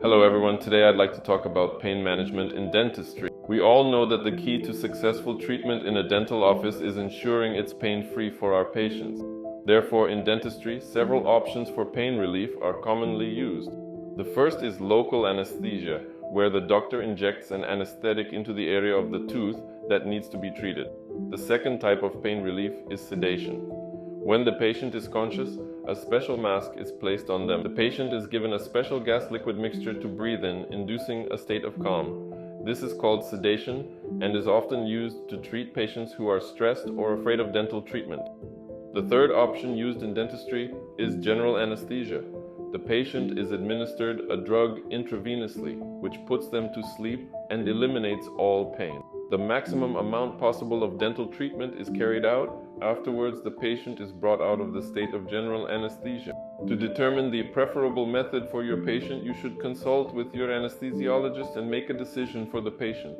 Hello everyone, today I'd like to talk about pain management in dentistry. We all know that the key to successful treatment in a dental office is ensuring it's pain-free for our patients. Therefore, in dentistry, several options for pain relief are commonly used. The first is local anesthesia, where the doctor injects an anesthetic into the area of the tooth that needs to be treated. The second type of pain relief is sedation. When the patient is conscious, a special mask is placed on them. The patient is given a special gas liquid mixture to breathe in, inducing a state of calm. This is called sedation and is often used to treat patients who are stressed or afraid of dental treatment. The third option used in dentistry is general anesthesia. The patient is administered a drug intravenously, which puts them to sleep and eliminates all pain. The maximum amount possible of dental treatment is carried out. Afterwards, the patient is brought out of the state of general anesthesia. To determine the preferable method for your patient, you should consult with your anesthesiologist and make a decision for the patient.